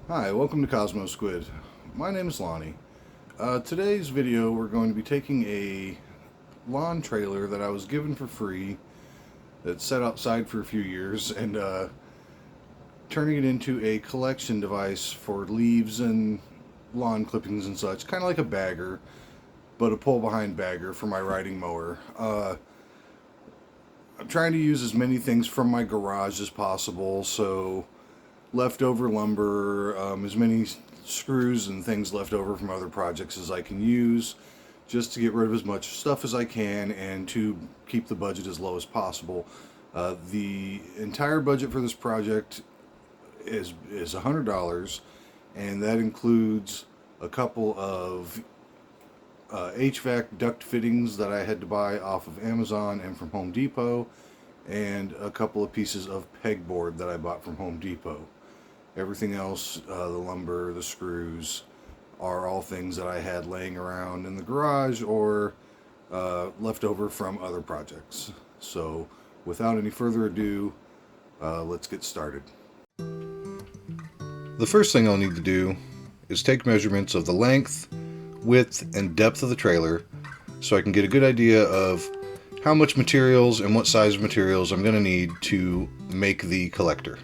Hi, welcome to Cosmo Squid. My name is Lonnie. Today's video we're going to be taking a lawn trailer that I was given for free that's set outside for a few years and turning it into a collection device for leaves and lawn clippings and such, kind of like a bagger, but a pull behind bagger for my riding mower. I'm trying to use as many things from my garage as possible, so leftover lumber, as many screws and things left over from other projects as I can use, just to get rid of as much stuff as I can and to keep the budget as low as possible. The entire budget for this project is $100, and that includes a couple of HVAC duct fittings that I had to buy off of Amazon and from Home Depot, and a couple of pieces of pegboard that I bought from Home Depot. Everything else, the lumber, the screws, are all things that I had laying around in the garage or left over from other projects. So without any further ado, let's get started. The first thing I'll need to do is take measurements of the length, width, and depth of the trailer so I can get a good idea of how much materials and what size of materials I'm going to need to make the collector.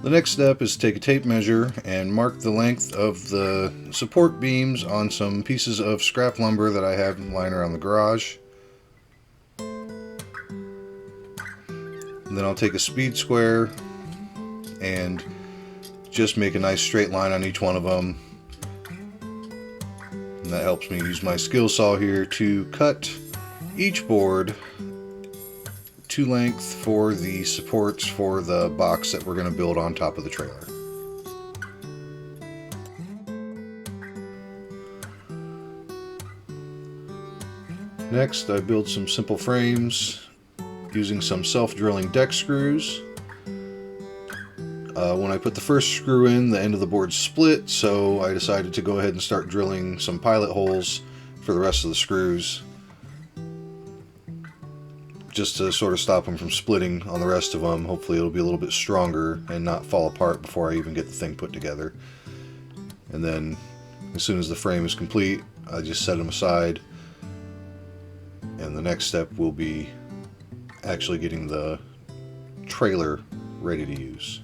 The next step is to take a tape measure and mark the length of the support beams on some pieces of scrap lumber that I have lying around the garage. And then I'll take a speed square and just make a nice straight line on each one of them. And that helps me use my skill saw here to cut each board to length for the supports for the box that we're going to build on top of the trailer. Next, I build some simple frames using some self-drilling deck screws. When I put the first screw in, the end of the board split, so I decided to go ahead and start drilling some pilot holes for the rest of the screws, just to sort of stop them from splitting on the rest of them. Hopefully it'll be a little bit stronger and not fall apart before I even get the thing put together. And then as soon as the frame is complete, I just set them aside, and the next step will be actually getting the trailer ready to use.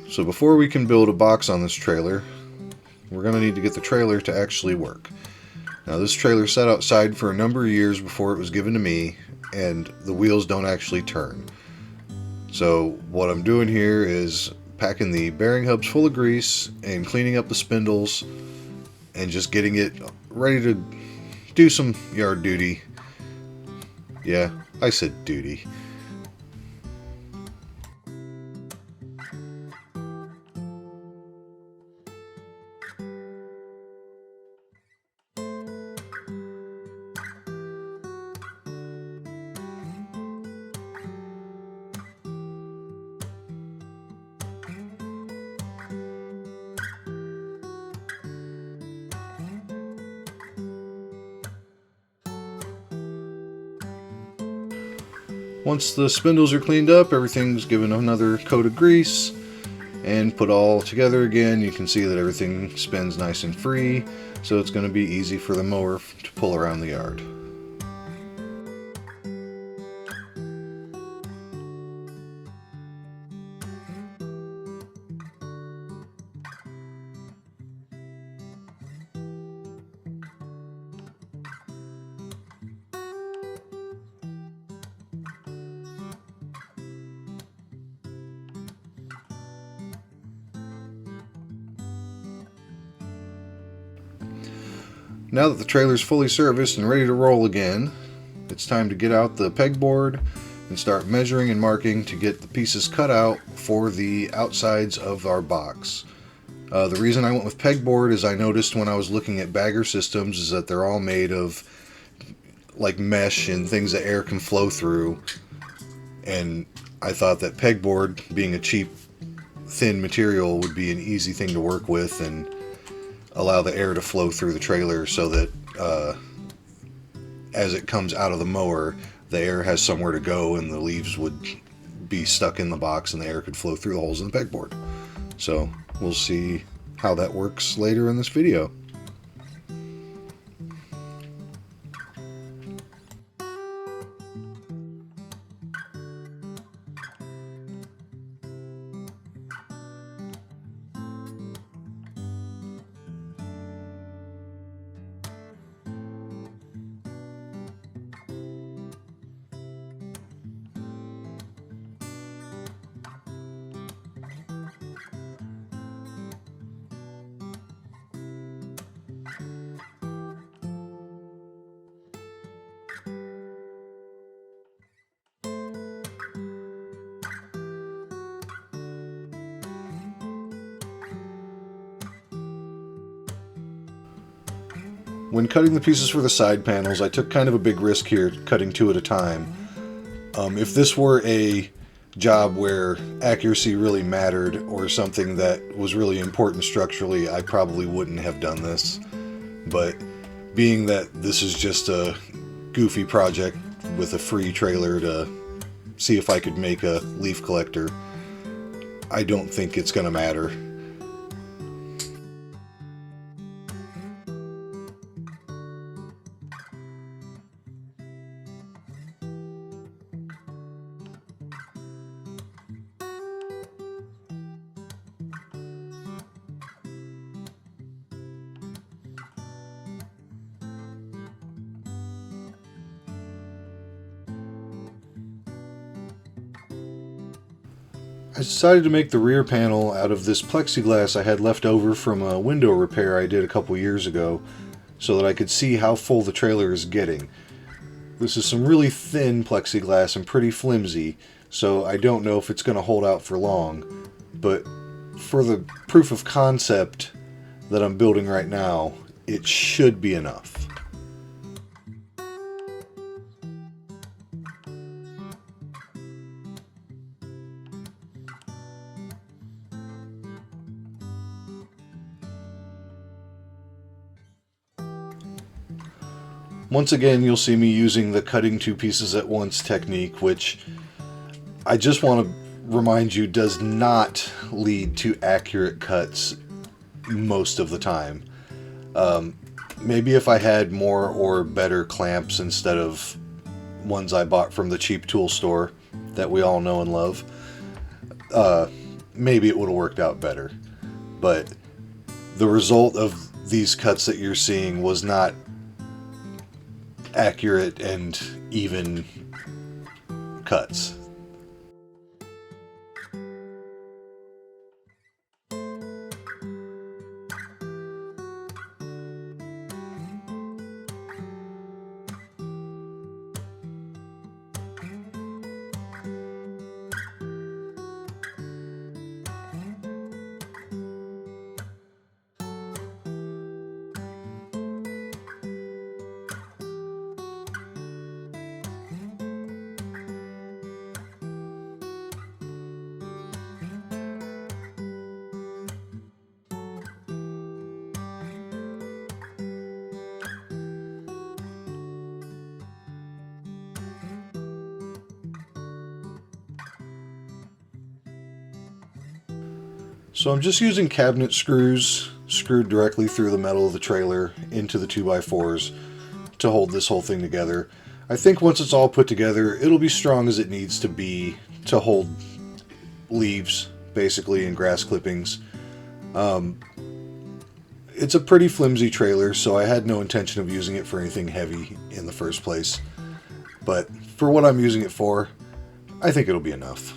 So before we can build a box on this trailer, we're going to need to get the trailer to actually work. Now this trailer sat outside for a number of years before it was given to me, and the wheels don't actually turn. So what I'm doing here is packing the bearing hubs full of grease and cleaning up the spindles and just getting it ready to do some yard duty. Yeah, I said duty. Once the spindles are cleaned up, everything's given another coat of grease, and put all together again. You can see that everything spins nice and free, so it's going to be easy for the mower to pull around the yard. Now that the trailer is fully serviced and ready to roll again, it's time to get out the pegboard and start measuring and marking to get the pieces cut out for the outsides of our box. The reason I went with pegboard is I noticed when I was looking at bagger systems is that they're all made of like mesh and things that air can flow through, and I thought that pegboard, being a cheap, thin material, would be an easy thing to work with and allow the air to flow through the trailer so that as it comes out of the mower, the air has somewhere to go and the leaves would be stuck in the box and the air could flow through the holes in the pegboard. So we'll see how that works later in this video. When cutting the pieces for the side panels, I took kind of a big risk here, cutting 2 at a time. If this were a job where accuracy really mattered or something that was really important structurally, I probably wouldn't have done this. But being that this is just a goofy project with a free trailer to see if I could make a leaf collector, I don't think it's going to matter. I decided to make the rear panel out of this plexiglass I had left over from a window repair I did a couple years ago, so that I could see how full the trailer is getting. This is some really thin plexiglass and pretty flimsy, so I don't know if it's going to hold out for long, but for the proof of concept that I'm building right now, it should be enough. Once again, you'll see me using the cutting 2 pieces at once technique, which I just want to remind you does not lead to accurate cuts most of the time. Maybe if I had more or better clamps instead of ones I bought from the cheap tool store that we all know and love, maybe it would have worked out better. But the result of these cuts that you're seeing was not accurate and even cuts. So I'm just using cabinet screws screwed directly through the metal of the trailer into the 2x4s to hold this whole thing together. I think once it's all put together, it'll be strong as it needs to be to hold leaves, basically, and grass clippings. It's a pretty flimsy trailer, so I had no intention of using it for anything heavy in the first place. But for what I'm using it for, I think it'll be enough.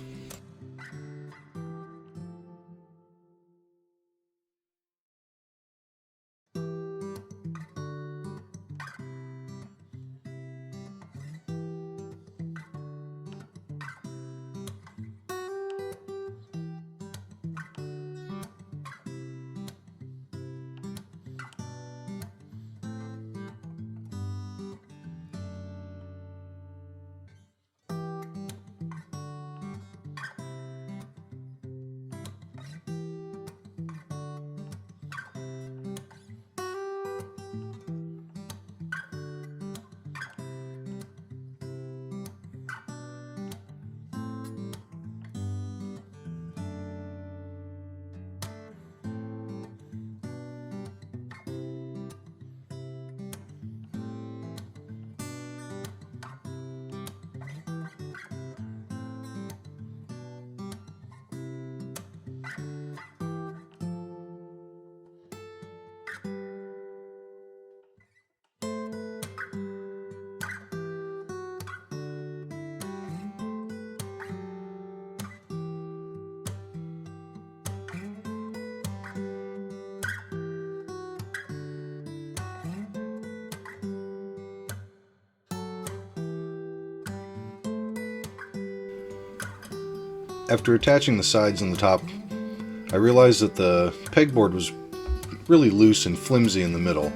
After attaching the sides and the top, I realized that the pegboard was really loose and flimsy in the middle,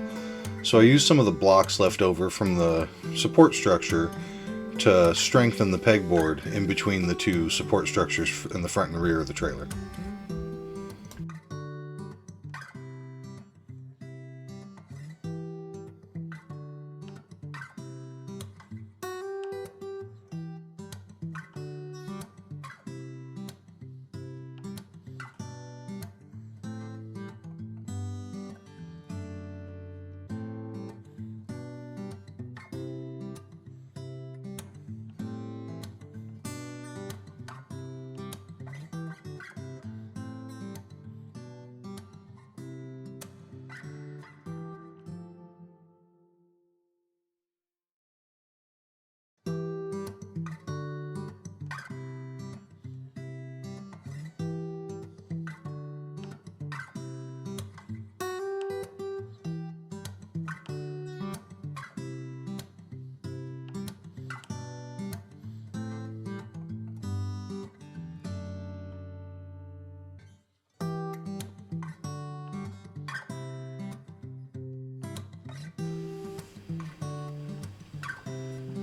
so I used some of the blocks left over from the support structure to strengthen the pegboard in between the two support structures in the front and rear of the trailer.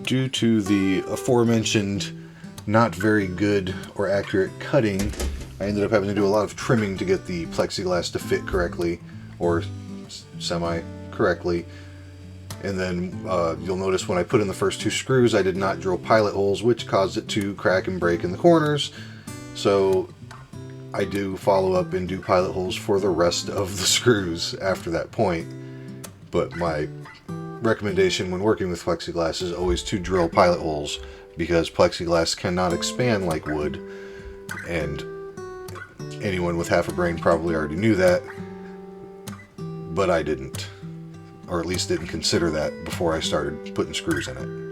Due to the aforementioned not very good or accurate cutting, I ended up having to do a lot of trimming to get the plexiglass to fit correctly, or semi-correctly. And then you'll notice when I put in the first two screws, I did not drill pilot holes, which caused it to crack and break in the corners. So I do follow up and do pilot holes for the rest of the screws after that point. But my recommendation when working with plexiglass is always to drill pilot holes, because plexiglass cannot expand like wood, and anyone with half a brain probably already knew that, but I didn't, or at least didn't consider that before I started putting screws in it.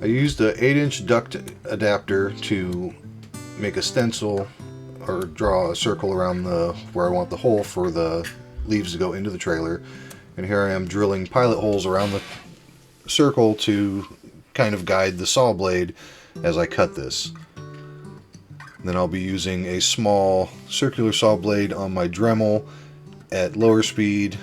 I used an 8-inch duct adapter to make a stencil or draw a circle around where I want the hole for the leaves to go into the trailer. And here I am drilling pilot holes around the circle to kind of guide the saw blade as I cut this. And then I'll be using a small circular saw blade on my Dremel at lower speed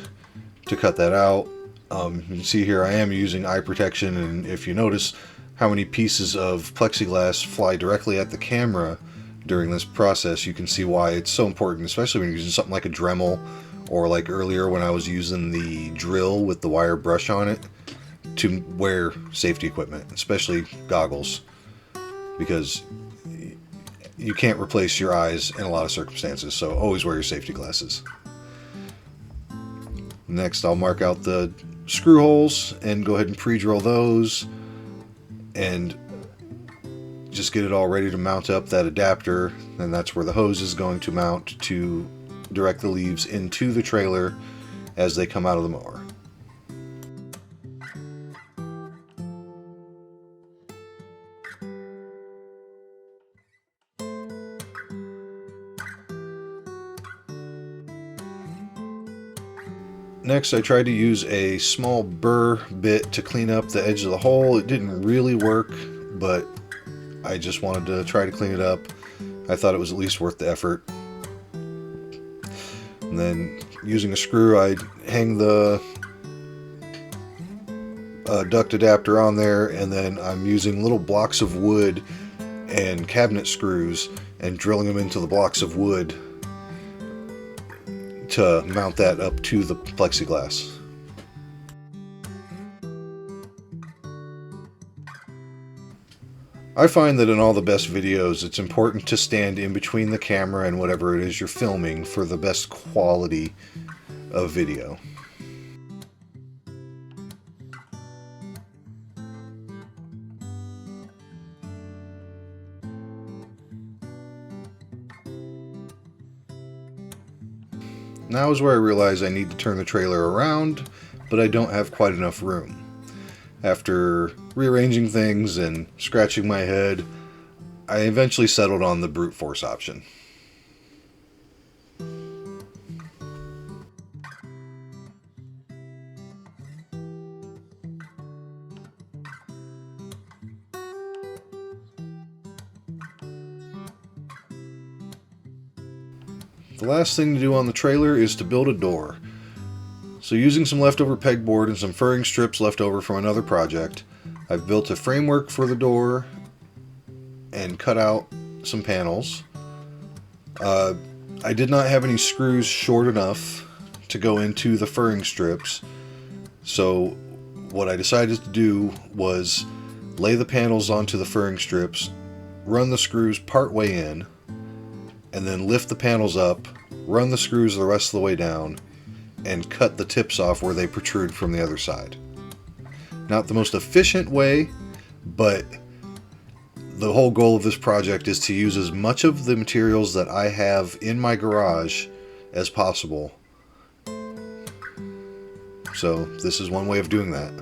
to cut that out. You can see here I am using eye protection, and if you notice how many pieces of plexiglass fly directly at the camera during this process, you can see why it's so important, especially when you're using something like a Dremel, or like earlier when I was using the drill with the wire brush on it, to wear safety equipment, especially goggles, because you can't replace your eyes in a lot of circumstances, so always wear your safety glasses. Next, I'll mark out the screw holes and go ahead and pre-drill those and just get it all ready to mount up that adapter, and that's where the hose is going to mount to direct the leaves into the trailer as they come out of the mower. Next, I tried to use a small burr bit to clean up the edge of the hole. It didn't really work, but I just wanted to try to clean it up. I thought it was at least worth the effort. And then, using a screw, I hang the duct adapter on there, and then I'm using little blocks of wood and cabinet screws and drilling them into the blocks of wood to mount that up to the plexiglass. I find that in all the best videos, it's important to stand in between the camera and whatever it is you're filming for the best quality of video. Now is where I realize I need to turn the trailer around, but I don't have quite enough room. After rearranging things and scratching my head, I eventually settled on the brute force option. The last thing to do on the trailer is to build a door. So using some leftover pegboard and some furring strips left over from another project, I've built a framework for the door and cut out some panels. I did not have any screws short enough to go into the furring strips, so what I decided to do was lay the panels onto the furring strips, run the screws part way in, and then lift the panels up, run the screws the rest of the way down, and cut the tips off where they protrude from the other side. Not the most efficient way, but the whole goal of this project is to use as much of the materials that I have in my garage as possible. So this is one way of doing that.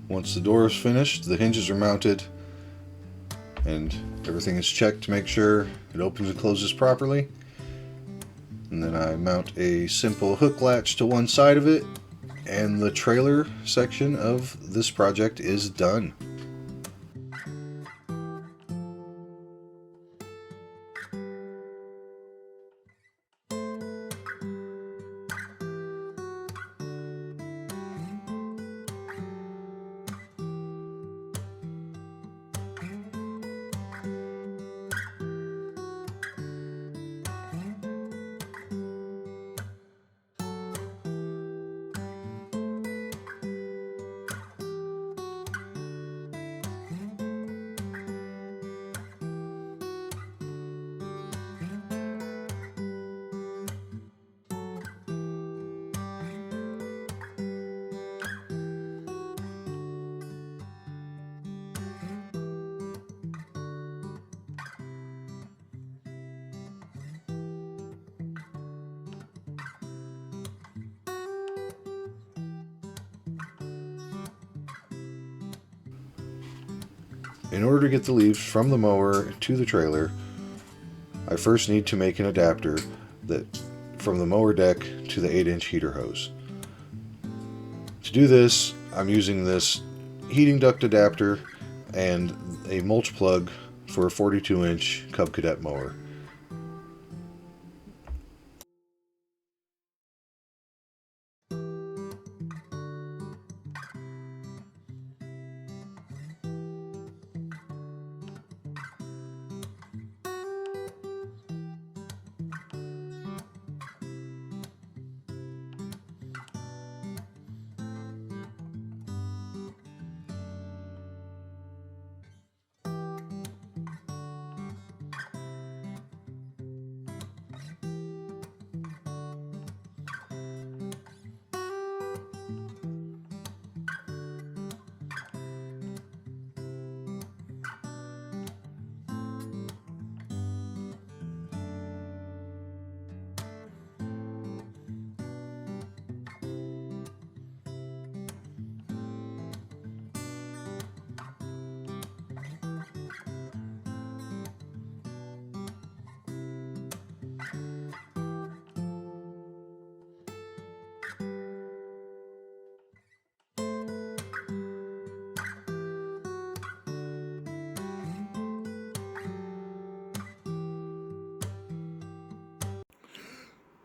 Once the door is finished, the hinges are mounted, and everything is checked to make sure it opens and closes properly. And then I mount a simple hook latch to one side of it, and the trailer section of this project is done. In order to get the leaves from the mower to the trailer, I first need to make an adapter that from the mower deck to the 8-inch heater hose. To do this, I'm using this heating duct adapter and a mulch plug for a 42-inch Cub Cadet mower.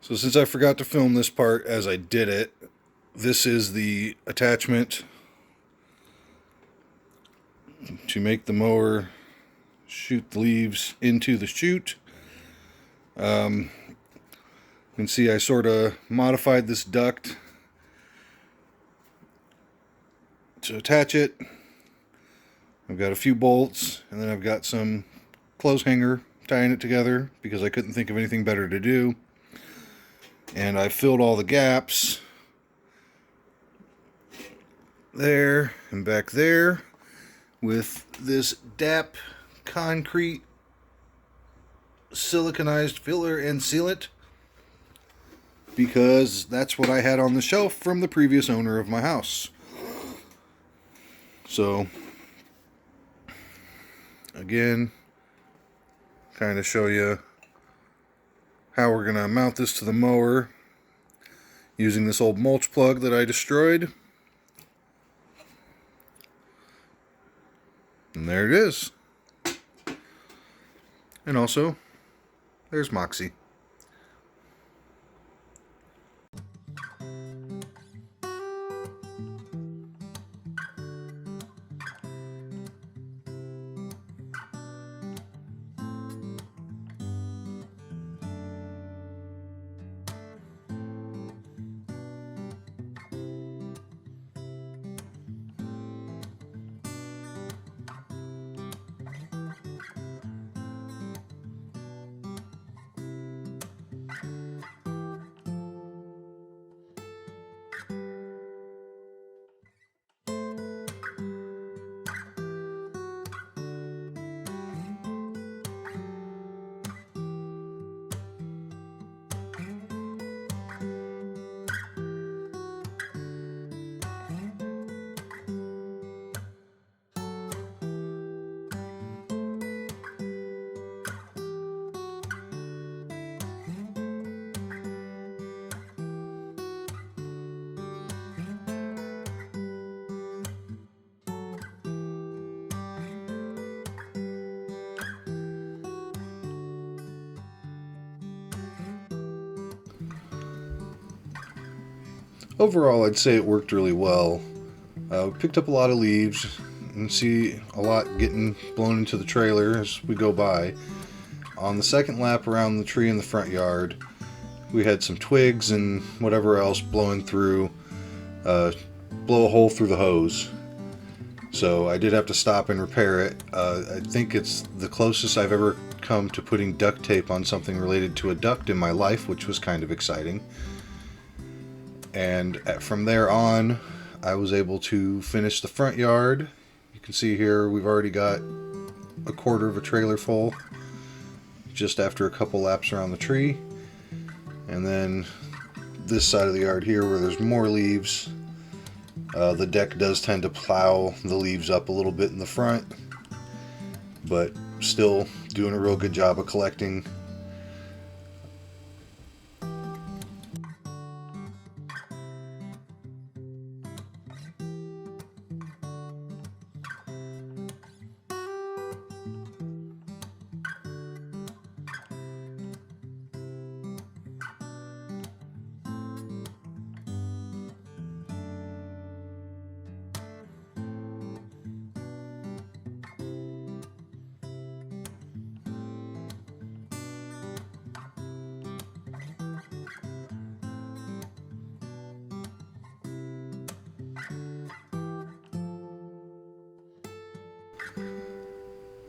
So since I forgot to film this part as I did it, this is the attachment to make the mower shoot the leaves into the chute. You can see I sort of modified this duct to attach it. I've got a few bolts, and then I've got some clothes hanger tying it together because I couldn't think of anything better to do. And I filled all the gaps there and back there with this DAP concrete siliconized filler and sealant, because that's what I had on the shelf from the previous owner of my house. So again, kind of show you how we're going to mount this to the mower using this old mulch plug that I destroyed. And there it is. And also, there's Moxie. overall, I'd say it worked really well. We picked up a lot of leaves and see a lot getting blown into the trailer as we go by. On the second lap around the tree in the front yard, we had some twigs and whatever else blowing through, blow a hole through the hose. So I did have to stop and repair it. I think it's the closest I've ever come to putting duct tape on something related to a duct in my life, which was kind of exciting. And from there on, I was able to finish the front yard. You can see here we've already got a quarter of a trailer full just after a couple laps around the tree. And then this side of the yard here where there's more leaves, the deck does tend to plow the leaves up a little bit in the front, but still doing a real good job of collecting.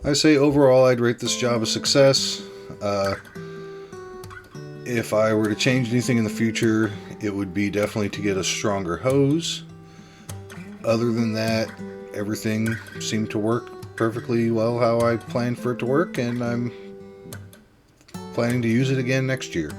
I say overall I'd rate this job a success. If I were to change anything in the future, it would be definitely to get a stronger hose. Other than that, everything seemed to work perfectly well how I planned for it to work, and I'm planning to use it again next year.